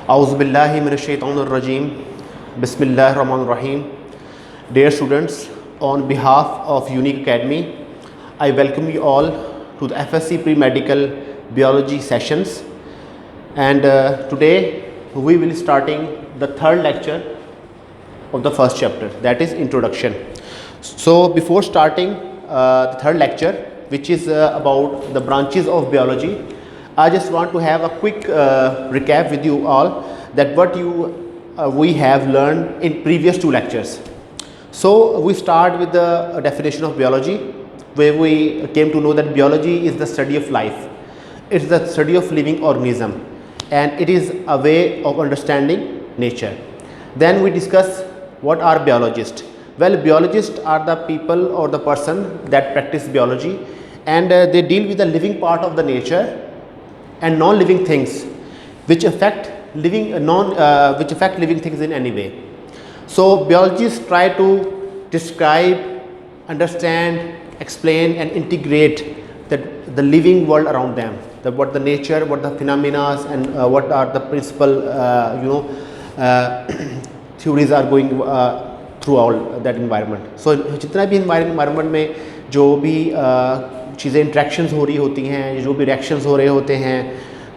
Auzubillahi minash-shaytanir-rajim. Bismillahir-rahmanir-rahim. Dear students, on behalf of Unique Academy, I welcome you all to the FSC Pre-Medical Biology sessions. And today we will starting the third lecture of the first chapter, that is introduction. So before starting the third lecture, which is about the branches of biology, I just want to have a quick recap with you all that what we have learned in previous two lectures. So we start with the definition of biology, where we came to know that biology is the study of life. It's the study of living organism, and it is a way of understanding nature. Then we discuss what are biologists. Well, biologists are the people or the person that practice biology, and they deal with the living part of the nature and non-living things which affect living things in any way. So biologists try to describe, understand, explain and integrate the living world around them, what the nature, what the phenomena and what are the principal theories are going throughout that environment. So जितना भी environment में जो भी चीज़ें interactions हो रही होती हैं, जो भी रिएक्शंस हो रहे होते हैं,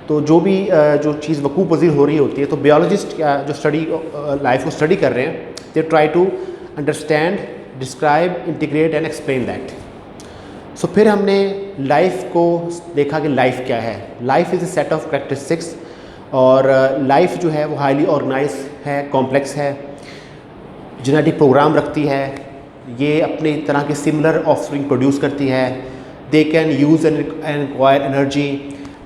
तो जो भी जो चीज़ वकूफ़ पज़ीर हो रही होती है, तो बियोलॉजिस्ट जो स्टडी लाइफ को स्टडी कर रहे हैं, they try to understand, describe, integrate and explain that. So फिर हमने लाइफ को देखा कि लाइफ क्या है. Life is a set of characteristics, और लाइफ जो है वो हाईली ऑर्गेनाइज है, कॉम्प्लेक्स है, जेनेटिक प्रोग्राम रखती है, ये अपनी तरह के सिमिलर ऑफस्प्रिंग प्रोड्यूस करती है. They can use and acquire energy.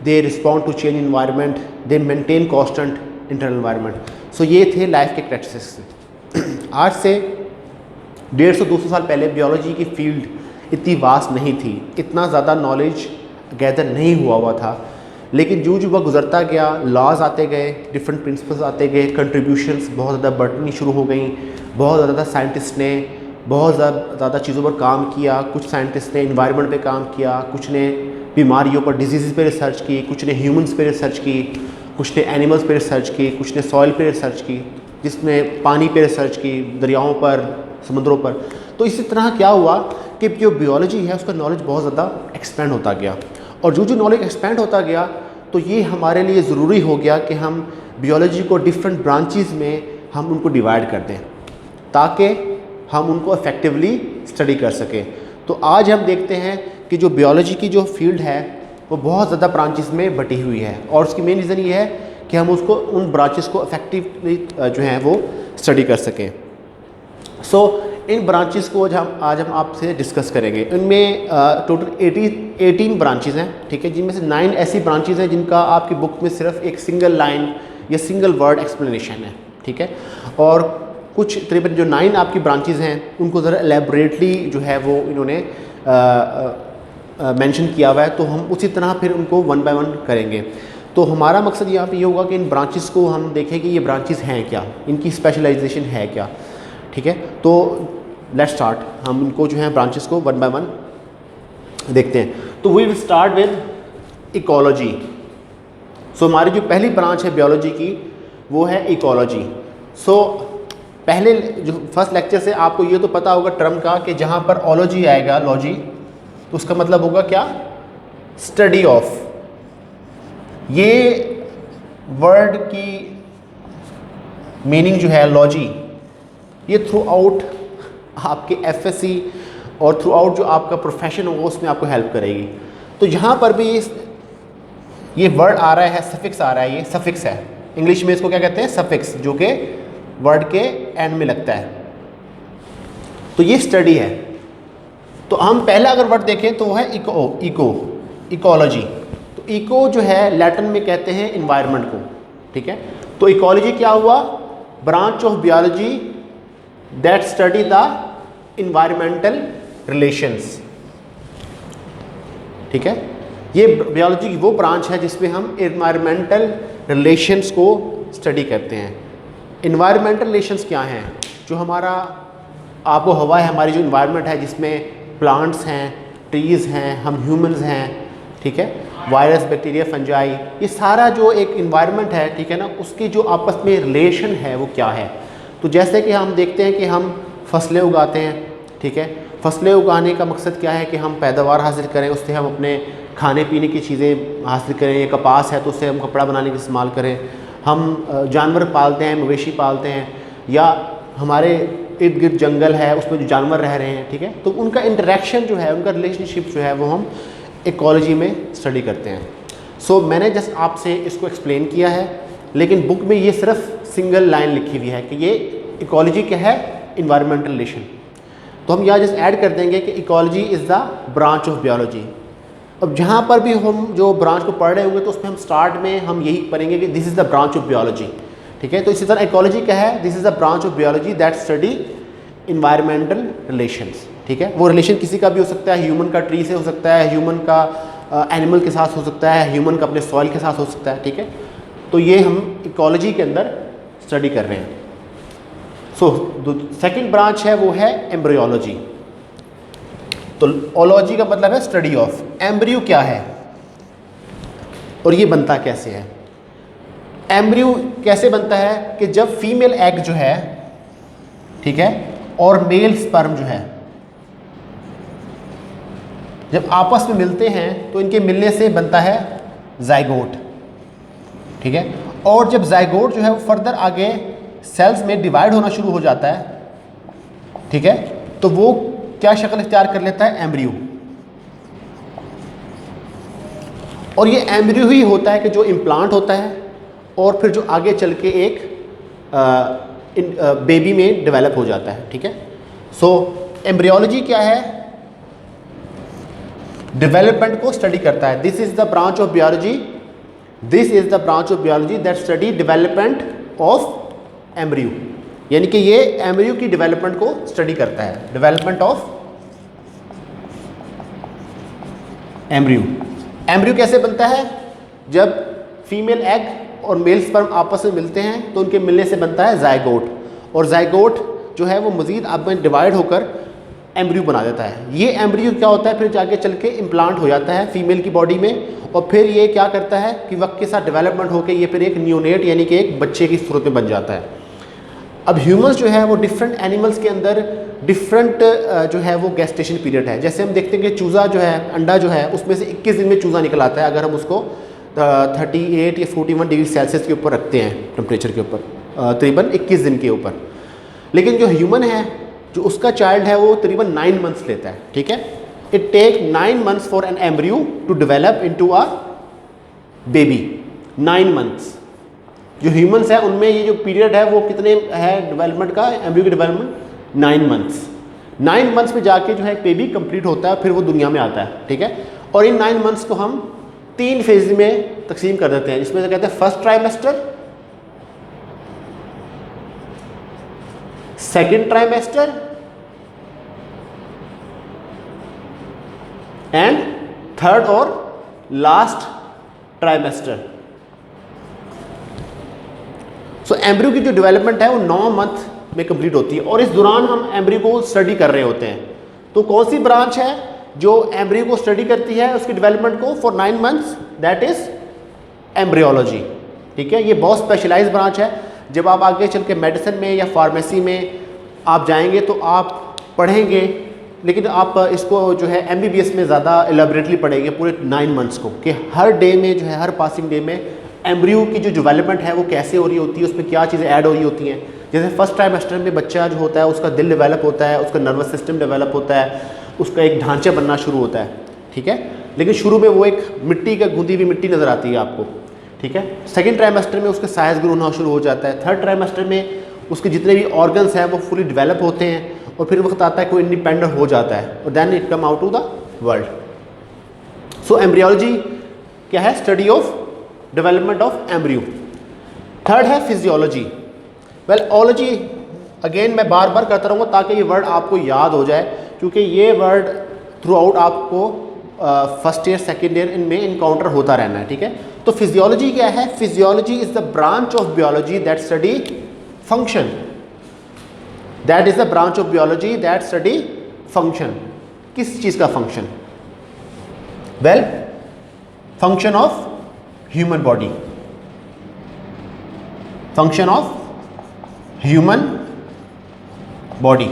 They respond to change environment. They maintain constant internal environment. So ये थे लाइफ के कैरेक्टरिस्टिक्स. आज से 150-200 साल पहले बियोलॉजी की फील्ड इतनी वास्ट नहीं थी, इतना ज़्यादा नॉलेज गैदर नहीं हुआ था. लेकिन जो वक्त गुजरता गया, लॉज आते गए, डिफरेंट प्रिंसिपल्स आते गए, कंट्रीब्यूशंस बहुत ज़्यादा बढ़नी शुरू हो गई. बहुत ज़्यादा साइंटिस्ट ने बहुत ज़्यादा चीज़ों पर काम किया. कुछ साइंटिस्ट ने इन्वायरमेंट पे काम किया, कुछ ने बीमारियों पर, डिजीज़ पे रिसर्च की, कुछ ने ह्यूमंस पे रिसर्च की, कुछ ने एनिमल्स पे रिसर्च की, कुछ ने सॉइल पे रिसर्च की, जिसने पानी पे रिसर्च की, दरियाओं पर, समुद्रों पर. तो इसी तरह क्या हुआ कि जो बियोलॉजी है उसका नॉलेज बहुत ज़्यादा एक्सपेंड होता गया. और जो नॉलेज एक्सपेंड होता गया, तो ये हमारे लिए ज़रूरी हो गया कि हम बियोलॉजी को डिफरेंट ब्रांचेस में हम उनको डिवाइड कर दें, ताकि हम उनको इफ़ेक्टिवली स्टडी कर सकें. तो आज हम देखते हैं कि जो बियोलॉजी की जो फील्ड है वो बहुत ज़्यादा ब्रांचेस में बटी हुई है, और उसकी मेन रीज़न ये है कि हम उसको उन ब्रांचेस को इफ़ेक्टिवली जो है वो स्टडी कर सकें. सो इन ब्रांचेस को आज हम आपसे डिस्कस करेंगे. इनमें टोटल 18 ब्रांचेस हैं, ठीक है, जिनमें से 9 ऐसी ब्रांचेस हैं जिनका आपकी बुक में सिर्फ एक सिंगल लाइन या सिंगल वर्ड एक्सप्लेनेशन है, ठीक है. और कुछ तकरीबन जो 9 आपकी ब्रांचेस हैं उनको ज़रा एलेबरेटली जो है वो इन्होंने मेंशन किया हुआ है, तो हम उसी तरह फिर उनको वन बाय वन करेंगे. तो हमारा मकसद यहाँ पे ये होगा कि इन ब्रांचेस को हम देखें कि ये ब्रांचेस हैं क्या, इनकी स्पेशलाइजेशन है क्या, ठीक है. तो लेट्स स्टार्ट. हम इनको जो है ब्रांचेस को वन बाय वन देखते हैं. तो we will start with ecology. So हमारी जो पहली ब्रांच है बियोलॉजी की वो है इकोलॉजी. सो पहले जो फर्स्ट लेक्चर से आपको ये तो पता होगा टर्म का कि जहाँ पर ओलॉजी आएगा, लॉजी, तो उसका मतलब होगा क्या, स्टडी ऑफ. ये वर्ड की मीनिंग जो है लॉजी, ये थ्रू आउट आपके एफएससी और थ्रू आउट जो आपका प्रोफेशन होगा उसमें आपको हेल्प करेगी. तो यहाँ पर भी ये वर्ड आ रहा है, सफिक्स आ रहा है, ये सफिक्स है. इंग्लिश में इसको क्या कहते हैं, सफिक्स, जो कि वर्ड के एंड में लगता है. तो ये स्टडी है. तो हम पहला अगर वर्ड देखें तो वो है इकोलॉजी. तो इको जो है लैटिन में कहते हैं इन्वायरमेंट को, ठीक है. तो इकोलॉजी क्या हुआ, branch of biology that study the environmental relations, ठीक है. ये बियोलॉजी की वो ब्रांच है जिसमें हम इन्वायरमेंटल रिलेशंस को स्टडी करते हैं. इन्वायरमेंटल रिलेशंस क्या हैं, जो हमारा आबो हवा है, हमारी जो इन्वायरमेंट है जिसमें प्लांट्स हैं, ट्रीज़ हैं, हम ह्यूमंस हैं, ठीक है. वायरस, बैक्टीरिया, फंजाई, ये सारा जो एक इन्वायरमेंट है, ठीक है ना, उसकी जो आपस में रिलेशन है वो क्या है। तो जैसे कि हम देखते हैं कि हम फसलें उगाते हैं, ठीक है, फसलें उगाने का मकसद क्या है कि हम पैदावार हासिल करें, उससे हम अपने खाने पीने की चीज़ें हासिल करें। ये कपास है तो उससे हम कपड़ा बनाने का इस्तेमाल करें। हम जानवर पालते हैं, मवेशी पालते हैं, या हमारे इर्द गिर्द जंगल है उसमें जो जानवर रह रहे हैं, ठीक है, तो उनका इंटरेक्शन जो है, उनका रिलेशनशिप जो है वो हम इकोलॉजी में स्टडी करते हैं। सो मैंने जस्ट आपसे इसको एक्सप्लेन किया है, लेकिन बुक में ये सिर्फ सिंगल लाइन लिखी हुई है कि ये इकोलॉजी क्या है, इन्वायरमेंटल रिलेशन। तो हम यहाँ जस्ट ऐड कर देंगे कि ecology is the branch of biology. अब जहाँ पर भी हम जो ब्रांच को पढ़ रहे होंगे तो उसमें हम स्टार्ट में हम यही पढ़ेंगे कि this is the branch of biology, ठीक है। तो इसी तरह इकोलॉजी क्या है, this is the branch of biology that study environmental relations, ठीक है। वो रिलेशन किसी का भी हो सकता है, ह्यूमन का ट्री से हो सकता है, ह्यूमन का एनिमल के साथ हो सकता है, ह्यूमन का अपने सॉइल के साथ हो सकता है, ठीक है। तो ये हम इकोलॉजी के अंदर स्टडी कर रहे हैं। सो सेकंड ब्रांच है वो है एम्ब्रियोलॉजी। तो ओलॉजी का मतलब है स्टडी ऑफ। एम्ब्रियो क्या है और ये बनता कैसे है। एम्ब्रियो कैसे बनता है कि जब फीमेल एग जो है, ठीक है, और मेल स्पर्म जो है जब आपस में मिलते हैं तो इनके मिलने से बनता है जाइगोट, ठीक है। और जब जाइगोट जो है वो फर्दर आगे सेल्स में डिवाइड होना शुरू हो जाता है, ठीक है, तो वो क्या शक्ल इख्तियार कर लेता है, एम्ब्रियो। और ये एम्ब्रियो ही होता है कि जो इम्प्लांट होता है और फिर जो आगे चल के एक बेबी में डेवलप हो जाता है, ठीक है। सो एम्ब्रियोलॉजी क्या है, डेवलपमेंट को स्टडी करता है। This is the branch of biology, this is the branch of biology that study development of embryo, यानी कि ये एम्ब्रियो की डेवलपमेंट को स्टडी करता है। Development of embryo. एम्ब्रियो कैसे बनता है, जब फीमेल एग और मेल स्पर्म आपस में मिलते हैं तो उनके मिलने से बनता है जाइगोट, और जाइगोट जो है वो मज़ीद आप में डिवाइड होकर एम्ब्रियो बना देता है। ये एम्ब्रियो क्या होता है, फिर जाके चल के इम्प्लांट हो जाता है फीमेल की बॉडी में, और फिर ये क्या करता है कि वक्त के साथ डेवलपमेंट होकर ये फिर एक न्यूनेट यानी कि एक बच्चे की सूरत में बन जाता है। अब ह्यूमंस जो है वो डिफरेंट एनिमल्स के अंदर डिफरेंट जो है वो गेस्टेशन पीरियड है। जैसे हम देखते हैं कि चूज़ा जो है, अंडा जो है, उसमें से 21 दिन में चूज़ा निकल आता है अगर हम उसको 38 या 41 डिग्री सेल्सियस के ऊपर रखते हैं, टेम्परेचर के ऊपर, तकरीबन 21 दिन के ऊपर। लेकिन जो ह्यूमन है, जो उसका चाइल्ड है, वो तकरीबन 9 मंथ्स लेता है, ठीक है। It take 9 months for an embryo to develop into a baby. 9 months. जो ह्यूमंस है उनमें ये जो पीरियड है वो कितने है डेवलपमेंट का, एम्ब्रियो की डेवलपमेंट 9 मंथ्स। 9 मंथ्स में जाके जो है बेबी कंप्लीट होता है, फिर वो दुनिया में आता है, ठीक है। और इन 9 मंथ्स को हम 3 फेज में तकसीम कर देते हैं, जिसमें से कहते हैं first trimester, second trimester and third और लास्ट ट्राइमेस्टर। सो एम्ब्रियो की जो डेवलपमेंट है वो 9 मंथ में कंप्लीट होती है, और इस दौरान हम एम्ब्रियो को स्टडी कर रहे होते हैं। तो कौन सी ब्रांच है जो एम्ब्रियो को स्टडी करती है, उसकी डेवलपमेंट को for 9 months, that is embryology, ठीक है। ये बहुत स्पेशलाइज ब्रांच है। जब आप आगे चल के मेडिसिन में या फार्मेसी में आप जाएंगे तो आप पढ़ेंगे, लेकिन आप इसको जो है MBBS में ज़्यादा एलेबरेटली पढ़ेंगे पूरे 9 मंथ्स को, कि हर डे में जो है, हर पासिंग डे में एम्ब्रियो की जो डेवलपमेंट है वो कैसे हो रही होती है, उसमें क्या चीज़ें ऐड हो रही होती हैं। जैसे फर्स्ट ट्राइमेस्टर में बच्चा जो होता है उसका दिल डेवलप होता है, उसका नर्वस सिस्टम डेवलप होता है, उसका एक ढांचा बनना शुरू होता है, ठीक है। लेकिन शुरू में वो एक मिट्टी का गूंदी हुई मिट्टी नज़र आती है आपको, ठीक है। सेकेंड ट्राइमेस्टर में उसका साइज ग्रो होना शुरू हो जाता है। थर्ड ट्राइमेस्टर में उसके जितने भी ऑर्गन्स हैं वो फुली डेवलप होते हैं, और फिर वक्त आता है कोई इंडिपेंडेंट हो जाता है, और then it come out to the world. So embryology क्या है, study of development of embryo. Third है फिजियोलॉजी। वेल ओलॉजी अगेन मैं बार बार करता रहूँगा ताकि ये वर्ड आपको याद हो जाए, क्योंकि ये वर्ड थ्रू आउट आपको फर्स्ट ईयर सेकेंड ईयर इनमें इनकाउंटर होता रहना है, ठीक है। तो फिजियोलॉजी क्या है, physiology is the branch of biology that study function, that is the branch of biology that study function. किस चीज़ का function, well function of human body, function of human body.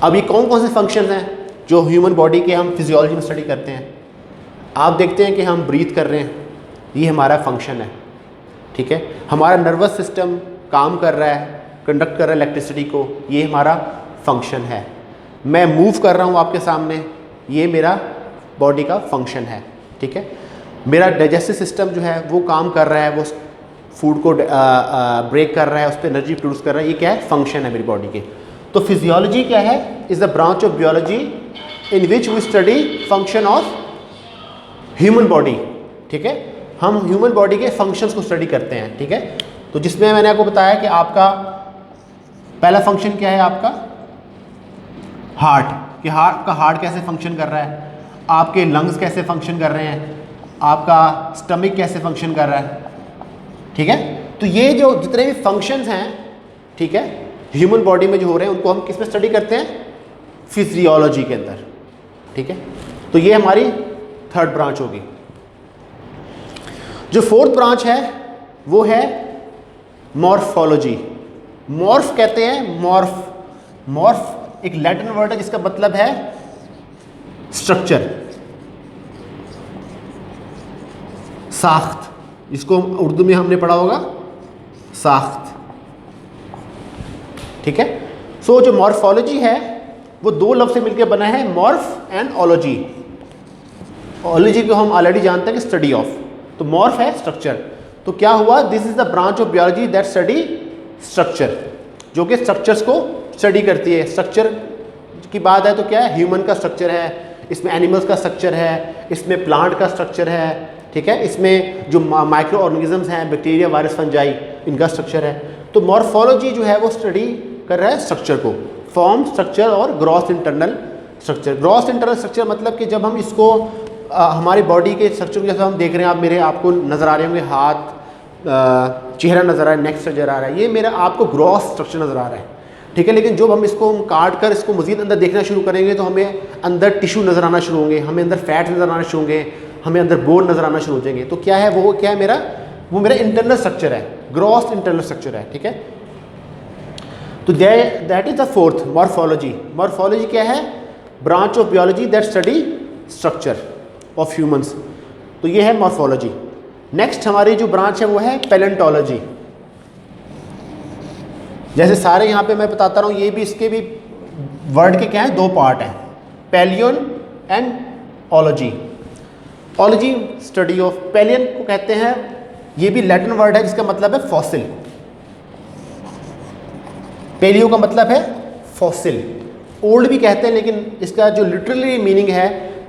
अब ये कौन कौन से फंक्शन हैं जो ह्यूमन बॉडी के हम फिजियोलॉजी में स्टडी करते हैं? आप देखते हैं कि हम ब्रीथ कर रहे हैं, ये हमारा फंक्शन है, ठीक है। हमारा नर्वस सिस्टम काम कर रहा है, कंडक्ट कर रहा है इलेक्ट्रिसिटी को, ये हमारा फंक्शन है। मैं मूव कर रहा हूँ आपके सामने, ये मेरा बॉडी का फंक्शन है, ठीक है। मेरा डाइजेस्टिव सिस्टम जो है वो काम कर रहा है, वो फूड को ब्रेक कर रहा है, उस पर एनर्जी प्रोड्यूस कर रहा है, ये क्या है? फंक्शन है मेरी बॉडी के। तो फिजियोलॉजी क्या है? Is the branch of biology in which we study function of human body, ठीक है। हम ह्यूमन बॉडी के फंक्शंस को स्टडी करते हैं, ठीक है। तो जिसमें मैंने आपको बताया कि आपका पहला फंक्शन क्या है, आपका हार्ट, कि हार्ट कैसे फंक्शन कर रहा है, आपके लंग्स कैसे फंक्शन कर रहे हैं, आपका स्टमक कैसे फंक्शन कर रहा है, ठीक है। तो ये जो जितने भी फंक्शंस हैं, ठीक है, ह्यूमन बॉडी में जो हो रहे हैं, उनको हम किस में स्टडी करते हैं? फिजियोलॉजी के अंदर, ठीक है। तो ये हमारी थर्ड ब्रांच होगी। जो फोर्थ ब्रांच है वो है मॉर्फोलॉजी। मॉर्फ कहते हैं, मॉर्फ एक लैटिन वर्ड है जिसका मतलब है स्ट्रक्चर, साख्त, जिसको उर्दू में हमने पढ़ा होगा साख्त, ठीक है। सो जो मॉर्फोलॉजी है वो दो लफ्ज़ से मिलकर बना है, मॉर्फ एंड ओलॉजी। ओलॉजी को हम ऑलरेडी जानते हैं कि स्टडी ऑफ, तो मॉर्फ है स्ट्रक्चर। तो क्या हुआ? This is the branch of biology that study structure, जो कि स्ट्रक्चर्स को स्टडी करती है। स्ट्रक्चर की बात है तो क्या है? ह्यूमन का स्ट्रक्चर है, इसमें एनिमल्स का स्ट्रक्चर है, इसमें प्लांट का स्ट्रक्चर है, ठीक है, इसमें जो माइक्रो ऑर्गेनिजम्स हैं, बैक्टीरिया, वायरस, फंजाई, इनका स्ट्रक्चर है। तो मॉर्फोलॉजी जो है वो स्टडी कर रहा है स्ट्रक्चर को, फॉर्म, स्ट्रक्चर और gross internal structure. Gross internal structure मतलब कि जब हम इसको हमारी बॉडी के स्ट्रक्चर जैसे हम देख रहे हैं, आप आपको नज़र आ रहे होंगे, हाथ, चेहरा नज़र आ रहा है, नेक नज़र आ रहा है, ये मेरा आपको ग्रॉस स्ट्रक्चर नज़र आ रहा है, ठीक है। लेकिन जब हम इसको काट कर इसको मज़ीद अंदर देखना शुरू करेंगे तो हमें अंदर टिश्यू नज़र आना शुरू होंगे, हमें अंदर फैट नज़र आना शुरू होंगे, हमें अंदर बोन नज़र आना शुरू हो जाएंगे। तो क्या है वो? क्या है मेरा? वो मेरा इंटरनल स्ट्रक्चर है, ग्रॉस इंटरनल स्ट्रक्चर है, ठीक है। तो that is the fourth, morphology. Morphology क्या है? Branch of biology that study structure of humans. तो ये है मॉर्फोलॉजी। नेक्स्ट हमारी जो ब्रांच है वो है पैलेंटोलॉजी। जैसे सारे यहाँ पे मैं बताता रहा हूँ, ये भी इसके भी वर्ड के क्या है? दो पार्ट हैं, paleon and ology. Ology study of, paleon को कहते हैं, ये भी लैटिन वर्ड है जिसका मतलब है फॉसिल। पेलियो का मतलब है फॉसिल, ओल्ड भी कहते हैं, लेकिन इसका जो लिटरली मीनिंग है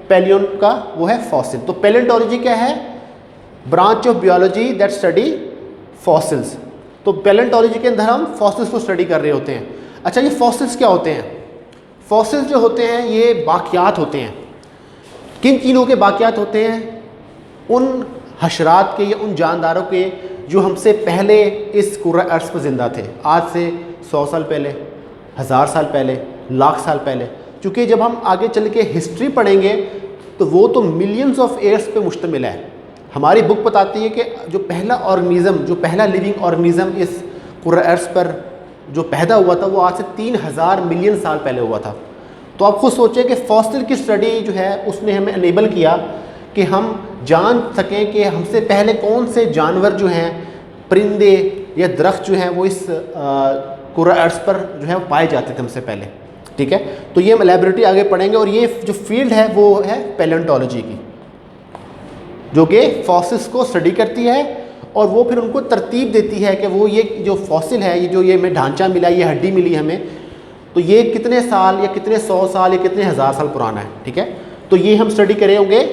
पैलियन का वो है फॉसिल। तो पैलेंटोलॉजी क्या है? Branch of biology that study fossils. तो पैलेंटोलॉजी के अंदर हम फॉसिल्स को स्टडी कर रहे होते हैं। अच्छा, ये फॉसिल्स क्या होते हैं? फॉसिल्स जो होते हैं ये बाकियात होते हैं। किन चीज़ों के बाकियात होते हैं? उन हशरात के या उन जानदारों के जो हमसे पहले इस कुर्रा अर्ज़ पर ज़िंदा थे, आज से 100 साल पहले, 1000 साल पहले, लाख साल पहले। क्योंकि जब हम आगे चल के हिस्ट्री पढ़ेंगे तो वो तो मिलियंस ऑफ ईयर्स पे मुश्तमिल है। हमारी बुक बताती है कि जो पहला ऑर्गेनिज़म, जो पहला लिविंग ऑर्गेनिज़म इस कुर्रा अर्ज़ पर जो पैदा हुआ था वो आज से 3000 मिलियन साल पहले हुआ था। तो आप खुद सोचें कि फॉसिल की स्टडी जो है उसने हमें अनेबल किया कि हम जान सकें कि हमसे पहले कौन से जानवर जो हैं, परिंदे या दरख्त जो हैं वो इस कुर्रा अर्ज़ पर जो है पाए जाते थे हमसे पहले, ठीक है। तो ये हम लैबोरेटरी आगे पढ़ेंगे और ये जो फील्ड है वो है पैलेंटोलॉजी की, जो कि फॉसिल्स को स्टडी करती है और वो फिर उनको तरतीब देती है कि वो ये जो फॉसिल है, ये जो ये हमें ढांचा मिला, ये हड्डी मिली हमें, तो ये कितने साल या कितने 100 साल या कितने 1000 साल पुराना है, ठीक है। तो ये हम स्टडी करे होंगे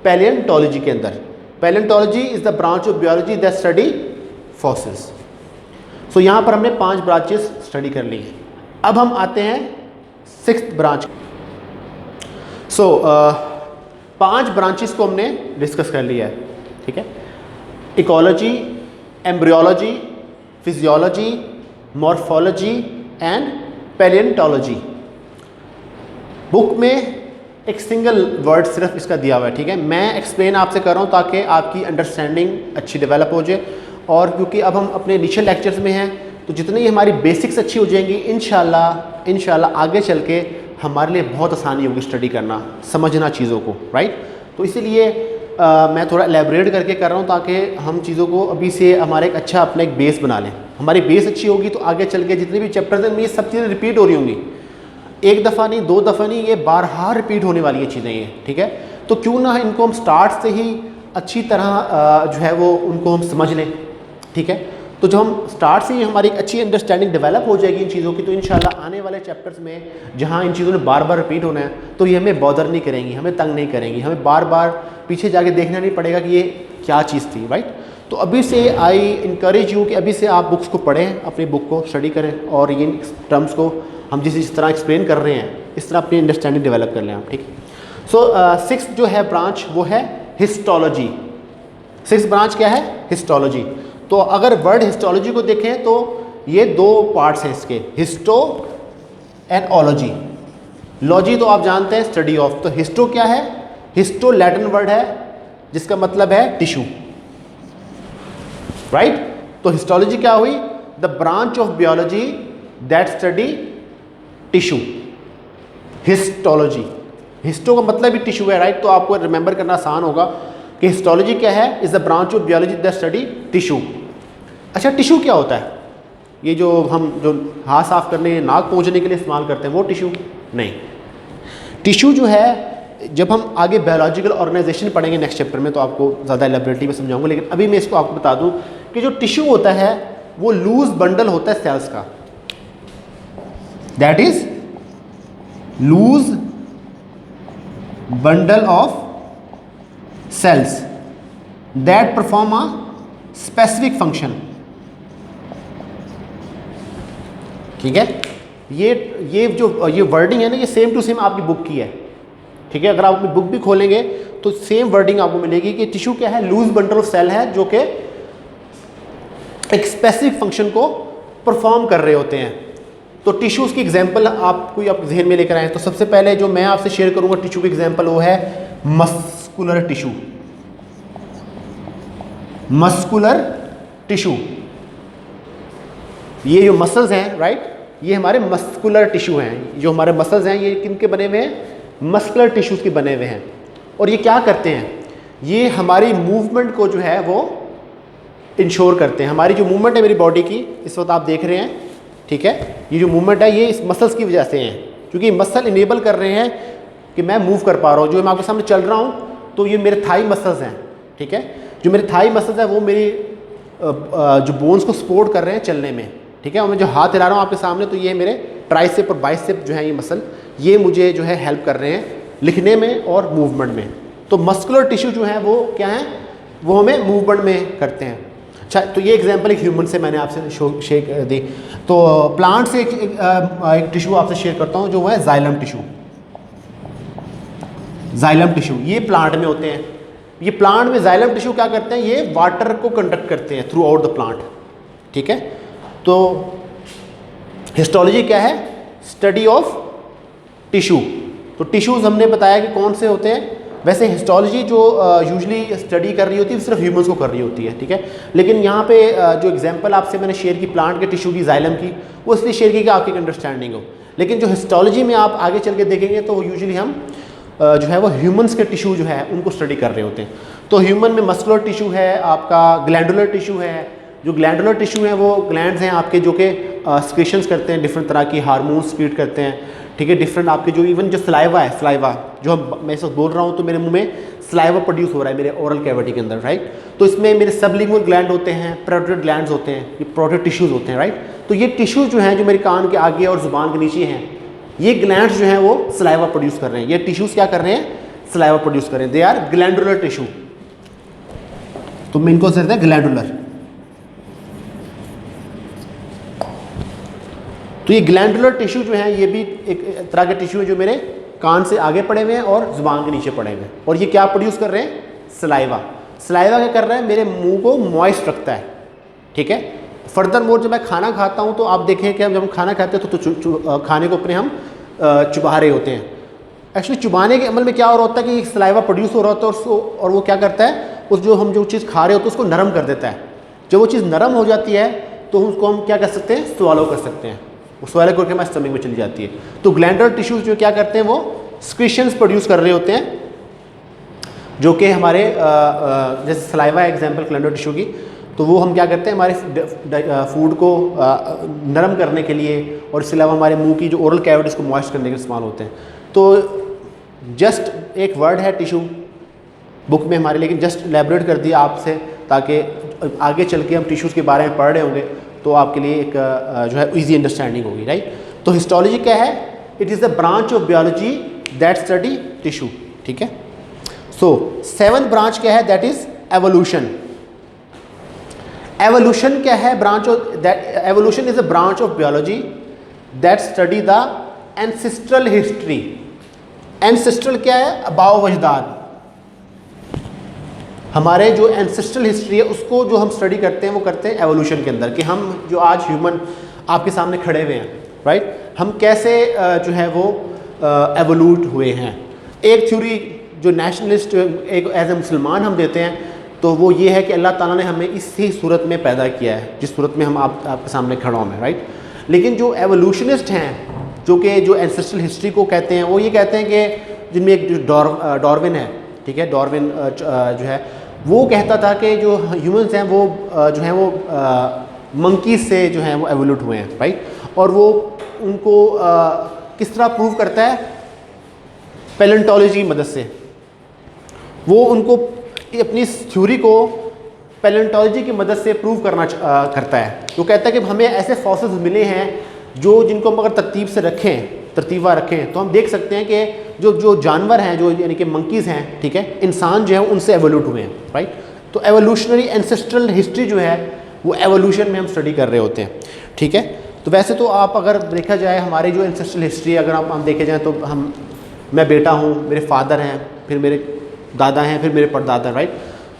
पैलेंटोलॉजी के अंदर। Palaeontology is the branch of biology that study fossils. So यहाँ पर हमने 5 ब्रांचेस स्टडी कर ली हैं। अब हम आते हैं 6th ब्रांच। सो 5 ब्रांचेस को हमने डिस्कस कर लिया है, ठीक है। Ecology, embryology, physiology, morphology and palaeontology. Book में एक सिंगल वर्ड सिर्फ इसका दिया हुआ है, ठीक है। मैं एक्सप्लेन आपसे कर रहा हूँ ताकि आपकी अंडरस्टैंडिंग अच्छी डेवलप हो जाए, और क्योंकि अब हम अपने इनिशियल लेक्चर्स में हैं तो जितनी ही हमारी बेसिक्स अच्छी हो जाएंगी इंशाल्लाह आगे चल के हमारे लिए बहुत आसानी होगी स्टडी करना, समझना चीज़ों को, राइट। तो इसीलिए मैं थोड़ा एलेबरेट करके कर रहा हूँ ताकि हम चीज़ों को अभी से हमारा एक अच्छा अपना एक बेस बना लें। हमारी बेस अच्छी होगी तो आगे चल के जितने भी चैप्टर्स हैं ये सब चीज़ें रिपीट हो रही होंगी, एक दफ़ा नहीं, दो दफ़ा नहीं, ये बारहा रिपीट होने वाली ये चीज़ें ये, ठीक है। तो क्यों ना इनको हम स्टार्ट से ही अच्छी तरह जो है वो उनको हम समझ लें, ठीक है। तो जब हम स्टार्ट से ही हमारी एक अच्छी अंडरस्टैंडिंग डेवलप हो जाएगी इन चीज़ों की, तो इंशाल्लाह आने वाले चैप्टर्स में जहाँ इन चीज़ों ने बार बार रिपीट होना है तो ये हमें बॉदर नहीं करेंगी, हमें तंग नहीं करेंगी, हमें बार बार पीछे जाके देखना नहीं पड़ेगा कि ये क्या चीज़ थी, राइट। तो अभी से आई इनकरेज यू कि अभी से आप बुक्स को पढ़ें, अपनी बुक को स्टडी करें, और ये टर्म्स को हम जिस तरह एक्सप्लेन कर रहे हैं इस तरह अपनी अंडरस्टैंडिंग डेवलप कर लें आप, ठीक है। सो सिक्स्थ जो है ब्रांच वो है हिस्टोलॉजी। सिक्स्थ ब्रांच क्या है? हिस्टोलॉजी। तो अगर वर्ड हिस्टोलॉजी को देखें तो ये दो पार्ट्स हैं इसके, हिस्टो एंड ओलॉजी। लॉजी तो आप जानते हैं स्टडी ऑफ, तो हिस्टो क्या है? हिस्टो लैटिन वर्ड है जिसका मतलब है टिश्यू, राइट। तो हिस्टोलॉजी क्या हुई? The branch of biology that study tissue, histology. Histo का मतलब भी टिश्यू है, राइट। तो आपको रिमेंबर करना आसान होगा कि हिस्टोलॉजी क्या है? Is the branch of biology that study tissue. अच्छा, टिश्यू क्या होता है? ये जो हम जो हाथ साफ करने, नाक पोंछने के लिए इस्तेमाल करते हैं वो टिश्यू नहीं। टिश्यू जो है, जब हम आगे बायोलॉजिकल ऑर्गेनाइजेशन पढ़ेंगे नेक्स्ट चैप्टर में तो आपको ज़्यादा एलेबोरेटली में समझाऊंगा, लेकिन अभी मैं इसको आपको बता दूं कि जो टिश्यू होता है वो लूज बंडल होता है सेल्स का, that is loose bundle of cells that perform a specific function, ठीक है। ये जो ये वर्डिंग है ना, ये सेम टू सेम आपकी बुक की है, ठीक है। अगर आप अपनी बुक भी खोलेंगे तो सेम वर्डिंग आपको मिलेगी कि टिश्यू क्या है? लूज बंडल ऑफ सेल है जो कि एक स्पेसिफिक फंक्शन को परफॉर्म कर रहे होते हैं। तो टिश्यूज़ की एग्जांपल आप जहन में लेकर आए, तो सबसे पहले जो मैं आपसे शेयर करूंगा टिश्यू की एग्जांपल वो है मस्कुलर टिश्यू। मस्कुलर टिश्यू, ये जो मसल्स हैं, राइट, ये हमारे मस्कुलर टिश्यू हैं। जो हमारे मसल्स हैं ये किनके बने हुए हैं? मस्कुलर टिश्यूज़ के बने हुए हैं। और ये क्या करते हैं? ये हमारी मूवमेंट को जो है वो इंश्योर करते हैं। हमारी जो मूवमेंट है मेरी बॉडी की, इस वक्त आप देख रहे हैं, ठीक है, ये जो मूवमेंट है ये इस मसल्स की वजह से है, क्योंकि मसल इनेबल कर रहे हैं कि मैं मूव कर पा रहा हूँ। जो मैं आपके सामने चल रहा हूँ तो ये मेरे थाई मसल्स हैं, ठीक है। जो मेरे थाई मसल्स हैं वो मेरी जो बोन्स को सपोर्ट कर रहे हैं चलने में, ठीक है। और मैं जो हाथ हिला रहा हूँ आपके सामने तो ये मेरे ट्राइसेप और बाइसेप जो है ये मसल, ये मुझे जो है हेल्प कर रहे हैं लिखने में और मूवमेंट में। तो मस्कुलर टिश्यू जो है वो क्या है? वो हमें मूवमेंट में करते हैं। अच्छा, तो ये एग्जांपल एक ह्यूमन से मैंने आपसे शेयर दी। तो प्लांट से एक टिश्यू आपसे शेयर करता हूँ जो है जाइलम टिश्यू। जाइलम टिश्यू ये प्लांट में होते हैं। ये प्लांट में जाइलम टिश्यू क्या करते हैं? ये वाटर को कंडक्ट करते हैं थ्रू आउट द प्लांट, ठीक है। तो हिस्टोलॉजी क्या है? Study of tissue. तो टिश्यूज़ हमने बताया कि कौन से होते हैं। वैसे हिस्टोलॉजी जो यूजुअली स्टडी कर रही होती है सिर्फ ह्यूमंस को कर रही होती है, ठीक है। लेकिन यहाँ पे जो एग्जांपल आपसे मैंने शेयर की प्लांट के टिश्यू की, जाइलम की, वो इसलिए शेयर की कि आपकी अंडरस्टैंडिंग हो। लेकिन जो हिस्टोलॉजी में आप आगे चल के देखेंगे तो यूजुअली हम जो है वो ह्यूमंस के टिश्यू जो है उनको स्टडी कर रहे होते हैं। तो ह्यूमन में मस्कुलर टिश्यू है, आपका ग्लैंडुलर टिश्यू है। जो ग्लैंडुलर टिश्यू हैं वो ग्लैंड्स हैं आपके जो कि सिक्रीशंस करते हैं, डिफरेंट तरह की हार्मोन्स सीक्रेट करते हैं, ठीक है। डिफरेंट आपके जो इवन जो सलाइवा है, सलाइवा जो मैं इस वक्त बोल रहा हूँ तो मेरे मुंह में सलाइवा प्रोड्यूस हो रहा है मेरे ओरल कैविटी के अंदर, राइट। तो इसमें मेरे सबलिंगुअल ग्लैंड होते हैं, पैरोटिड ग्लैंड्स होते हैं, ये पैरोटिड टिश्यूज़ होते हैं, राइट। तो ये टिश्यू जो हैं जो मेरे कान के आगे और जुबान के नीचे हैं, ये ग्लैंड्स जो हैं वो सलाइवा प्रोड्यूस कर रहे हैं। ये टिश्यूज़ क्या कर रहे हैं? सलाइवा प्रोड्यूस कर रहे हैं। They are glandular tissue. तो मैं इनको कहते हैं ग्लैंडुलर। तो ये ग्लैंडुलर टिश्यू जो है ये भी एक तरह के टिश्यू है जो मेरे कान से आगे पड़े हुए हैं और जुबान के नीचे पड़े हुए हैं। और ये क्या प्रोड्यूस कर रहे हैं? सलाइवा। सलाइवा क्या कर रहा है? मेरे मुंह को मॉइस्ट रखता है, ठीक है। फर्दर मोर जब मैं खाना खाता हूँ तो आप देखें कि जब हम खाना खाते हैं तो खाने को अपने हम चुबा रहे होते हैं। एक्चुअली चुबाने के अमल में क्या हो रहा होता है कि सलाइवा प्रोड्यूस हो रहा होता है उसको, और वो क्या करता है, उस जो चीज़ खा रहे होते हैं उसको नरम कर देता है। जब वो चीज़ नरम हो जाती है तो उसको हम क्या कर सकते हैं, स्वॉलो कर सकते हैं, वो स्वॉलो करके हमारे स्टमक में चली जाती है। तो ग्लैंडुलर टिश्यूज जो क्या करते हैं, वो सिक्रीशंस प्रोड्यूस कर रहे होते हैं, जो कि हमारे जैसे सलाइवा एग्जाम्पल ग्लैंडुलर टिश्यू की, तो वो हम क्या करते हैं, हमारे फूड को नरम करने के लिए, और इसके अलावा हमारे मुंह की जो ओरल कैविटीज़ को मॉइस्ट करने के लिए इस्तेमाल होते हैं। तो जस्ट एक वर्ड है टिश्यू बुक में हमारे, लेकिन जस्ट एलैबोरेट कर दिया आपसे, ताकि आगे चल के हम टिश्यूज़ के बारे में पढ़ रहे होंगे तो आपके लिए एक जो है ईजी अंडरस्टैंडिंग होगी, राइट। तो हिस्टोलॉजी क्या है, it is the branch of biology that study tissue, ठीक है। सो 7th ब्रांच क्या है, दैट इज एवोल्यूशन। एवोल्यूशन क्या है, branch of that, evolution is a branch of biology that study the ancestral history. Ancestral क्या है, अबाव वजदाद, हमारे जो एंसेस्ट्रल हिस्ट्री है उसको जो हम स्टडी करते हैं वो करते हैं एवोल्यूशन के अंदर, कि हम जो आज ह्यूमन आपके सामने खड़े हुए हैं, राइट, हम कैसे जो है वो एवोल्यूट हुए हैं। एक थ्योरी जो नेशनलिस्ट एक एज ए मुसलमान हम देते हैं, तो वो ये है कि अल्लाह ताला ने हमें इसी सूरत में पैदा किया है जिस सूरत में हम आपके सामने खड़ा हूँ मैं, राइट। लेकिन जो एवोल्यूशनिस्ट हैं, जो कि जो एंसेस्ट्रल हिस्ट्री को कहते हैं, वो ये कहते हैं कि जिनमें एक जो डार्विन है, ठीक है, डार्विन जो है वो कहता था कि जो ह्यूमंस हैं वो जो है वो मंकीज से जो है वो एवोल्यूट हुए हैं, राइट। और वो उनको किस तरह प्रूव करता है, पैलेंटोलॉजी की मदद से। वो उनको अपनी थ्योरी को पैलेंटोलॉजी की मदद से प्रूव करता है। वो कहता है कि हमें ऐसे फॉसिल्स मिले हैं जो जिनको हम अगर तरतीबा रखें तो हम देख सकते हैं कि जो जानवर हैं, जो यानी कि मंकीज़ हैं, ठीक है, इंसान जो है उनसे एवोल्यूट हुए हैं, राइट। तो एवोल्यूशनरी एंसेस्ट्रल हिस्ट्री जो है वो एवोल्यूशन में हम स्टडी कर रहे होते हैं, ठीक है। तो वैसे तो आप अगर देखा जाए हमारी जो एंसेस्ट्रल हिस्ट्री अगर हम देखे जाएँ तो मैं बेटा हूँ, मेरे फादर हैं, फिर मेरे दादा हैं, फिर मेरे परदादा, राइट।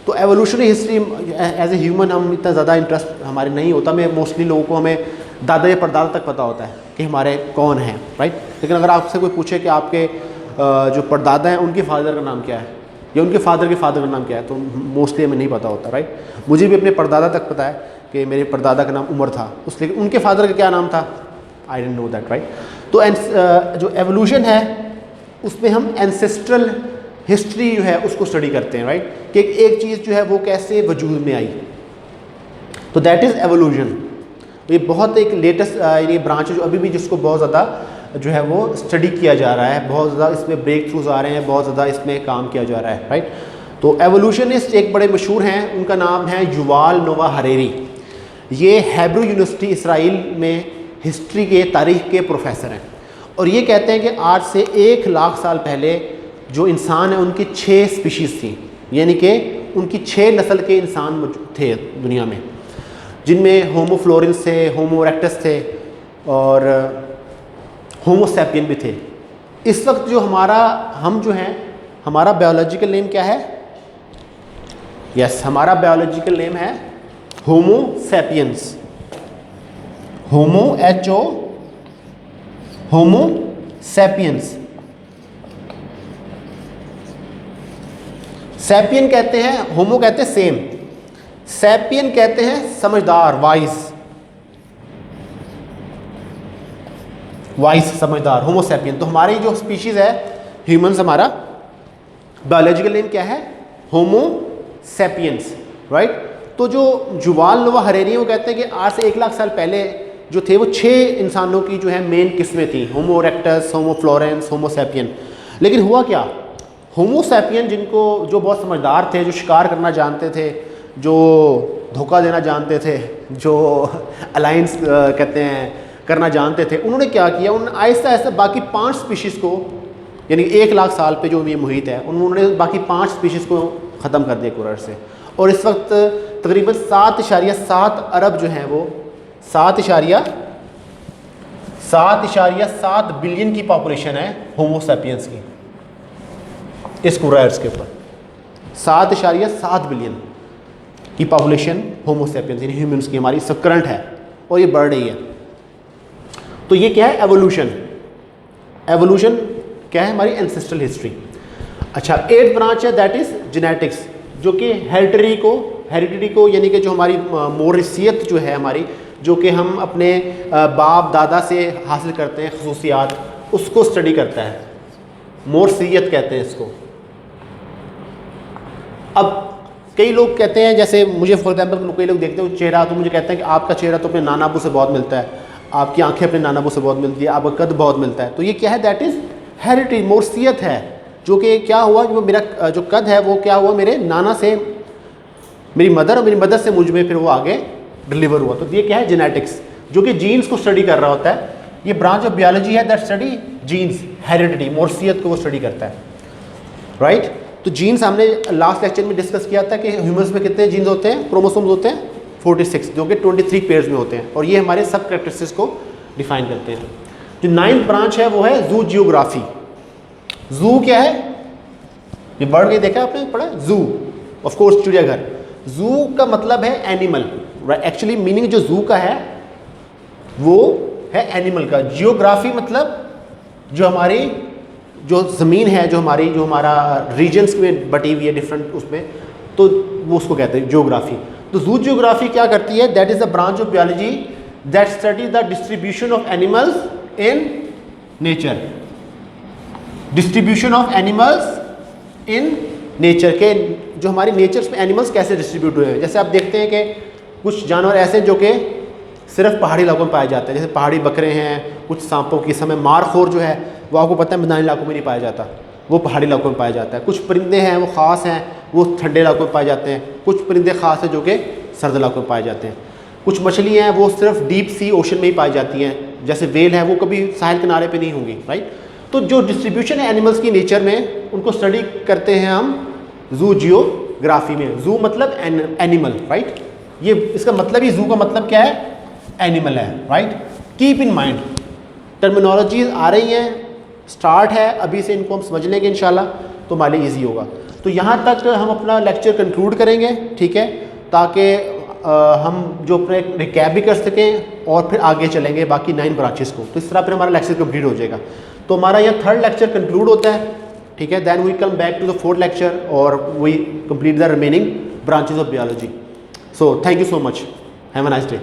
तो evolutionary history as a human हम इतना ज़्यादा इंटरेस्ट हमारे नहीं होता। मैं मोस्टली लोगों को हमें दादा या परदादा तक पता होता है कि हमारे कौन हैं, राइट। लेकिन अगर आपसे कोई पूछे कि आपके जो परदादा हैं उनके फादर का नाम क्या है या उनके फादर के फादर का नाम क्या है, तो मोस्टली हमें नहीं पता होता, राइट। मुझे भी अपने परदादा तक पता है कि मेरे परदादा का नाम उमर था, उसलिए उनके फादर का क्या नाम था, आई डेंट नो दैट, राइट। तो जो एवोल्यूशन है उसमें हम एंसेस्ट्रल हिस्ट्री जो है उसको स्टडी करते हैं, राइट, कि एक चीज़ जो है वो कैसे वजूद में आई। तो दैट इज़ एवोल्यूशन। ये बहुत एक लेटेस्ट ये ब्रांच है जो अभी भी जिसको बहुत ज़्यादा जो है वो स्टडी किया जा रहा है, बहुत ज़्यादा इसमें ब्रेक थ्रूज आ रहे हैं, बहुत ज़्यादा इसमें काम किया जा रहा है, राइट। तो एवोल्यूशनिस्ट एक बड़े मशहूर हैं, उनका नाम है युवाल नोआ हरेरी। ये हैब्रू यूनिवर्सिटी इसराइल में हिस्ट्री के तारीख़ के प्रोफेसर हैं, और ये कहते हैं कि आज से 1 लाख साल पहले जो इंसान है उनकी 6 स्पीशीज़ थी, यानी कि उनकी 6 नस्ल के इंसान थे दुनिया में, जिनमें होमो फ्लोरेंस थे, होमो इरेक्टस थे और होमो सैपियन भी थे। इस वक्त जो हम जो हैं, हमारा बायोलॉजिकल नेम क्या है, यस हमारा बायोलॉजिकल नेम है होमो सैपियंस, होमो HO होमो सैपियंस। सैपियन कहते हैं, होमो कहते हैं सेम, सैपियन कहते हैं समझदार, वाइस समझदार, होमो सैपियन। तो हमारी जो स्पीशीज़ है ह्यूमंस, हमारा बायोलॉजिकल नेम क्या है, होमो सैपियंस, राइट। तो जो युवाल नोआ हरेरी हैं वो कहते हैं कि आज से 1 लाख साल पहले जो थे वो 6 इंसानों की जो है मेन किस्में थी, होमो इरेक्टस, होमो फ्लोरेंस, होमो सैपियन। लेकिन हुआ क्या, होमो सैपियन जो बहुत समझदार थे, जो शिकार करना जानते थे, जो धोखा देना जानते थे, जो अलाइंस कहते हैं करना जानते थे, उन्होंने क्या किया, उन्होंने आहिस्ता आहिस्ता बाकी 5 स्पीशीज़ को, यानी 1 लाख साल पे जो ये मुहित है, उन्होंने बाकी 5 स्पीशीज़ को ख़त्म कर दिया कुरार से। और इस वक्त तकरीबन 7.7 अरब जो हैं वो 7.7 बिलियन की पॉपुलेशन है होमो सैपियंस की इस पूरा अर्थ के ऊपर। 7.7 बिलियन की पॉपुलेशन होमो सैपियंस यानी ह्यूमंस की हमारी सब करंट है, और ये बढ़ रही है। तो ये क्या है, एवोल्यूशन। एवोल्यूशन क्या है हमारी एंसेस्ट्रल हिस्ट्री। अच्छा, 8th ब्रांच है दैट इज़ जेनेटिक्स, जो कि हेरिडिटी को यानी कि जो हमारी मोरिसियत जो है हमारी, जो कि हम अपने बाप दादा से हासिल करते हैं खसूसियात, उसको स्टडी करता है, मोरसियत कहते हैं इसको। अब कई लोग कहते हैं, जैसे मुझे फॉर एग्जाम्पल कई लोग देखते हैं चेहरा, तो मुझे कहते हैं कि आपका चेहरा तो अपने नाना अबू से बहुत मिलता है, आपकी आंखें अपने नाना अबू से बहुत मिलती है, आपका कद बहुत मिलता है। तो ये क्या है, दैट इज़ हेरिडिटी, मोरसियत है, जो कि क्या हुआ, जो मेरा जो कद है वो क्या हुआ मेरे नाना से, मेरी मदर और मेरी मदर से मुझ में फिर वो आगे डिलीवर हुआ। तो ये क्या है, जेनेटिक्स, जो कि जीन्स को स्टडी कर रहा होता है। ये ब्रांच ऑफ बायोलॉजी है दैट स्टडी जीन्स, हेरिडिटी, मोरसियत को वो स्टडी करता है, राइट। तो जीन्स हमने लास्ट लेक्चर में डिस्कस किया था कि ह्यूमंस में कितने जीन्स होते हैं, क्रोमोसोम्स होते हैं 46, जो कि 23 पेयर्स में होते हैं, और ये हमारे सब कैरेक्टरिस्टिक्स को डिफाइन करते हैं। जो 9th ब्रांच है वो है जू जियोग्राफी। जू क्या है, ये वर्ड ये देखा आपने पढ़ा, जू, ऑफ कोर्स चिड़ियाघर। जू का मतलब है एनिमल, एक्चुअली मीनिंग जो जू का है वो है एनिमल का। जियोग्राफी मतलब जो हमारी जो ज़मीन है, जो हमारा रीजन्स में बटी हुई है डिफरेंट उसमें, तो वो उसको कहते हैं जियोग्राफी। तो जू जियोग्राफी क्या करती है, that is the branch of biology that study the distribution of animals in nature. Distribution of animals in nature के, जो हमारी नेचर्स में एनिमल्स कैसे डिस्ट्रीब्यूट हुए हैं। जैसे आप देखते हैं कि कुछ जानवर ऐसे जो कि सिर्फ पहाड़ी इलाकों में पाए जाते हैं, जैसे पहाड़ी बकरे हैं, कुछ सांपों की समय मारखोर जो है वो आपको पता है मैदानी इलाकों में नहीं पाया जाता, वो पहाड़ी इलाकों में पाया जाता है। कुछ परिंदे हैं वो ख़ास हैं, वो ठंडे इलाकों में पाए जाते हैं। कुछ परिंदे ख़ास हैं जो कि सर्द इलाकों में पाए जाते हैं। कुछ मछलियाँ हैं वो सिर्फ डीप सी ओशन में ही पाई जाती हैं, जैसे वेल है वो कभी साहिल किनारे पे नहीं होंगी, राइट। तो जो डिस्ट्रीब्यूशन है एनिमल्स की नेचर में, उनको स्टडी करते हैं हम जू जियोग्राफी में। जू मतलब एनिमल, राइट। ये इसका मतलब ही, जू का मतलब क्या है, एनिमल है, right. Keep in mind, terminologies आ रही हैं, स्टार्ट है अभी से, इनको हम समझ लेंगे इंशाल्लाह तो हमारे लिए ईजी होगा। तो यहाँ तक हम अपना लेक्चर कंक्लूड करेंगे, ठीक है, ताकि हम जो अपने रिकैप भी कर सकें और फिर आगे चलेंगे बाकी 9 ब्रांचेस को। तो इस तरह फिर हमारा लेक्चर कंप्लीट हो जाएगा। तो हमारा यह 3rd लेक्चर कंक्लूड होता है, ठीक है। Then we come back to the 4th lecture और we complete the remaining branches of biology. So thank you so much, have a nice day.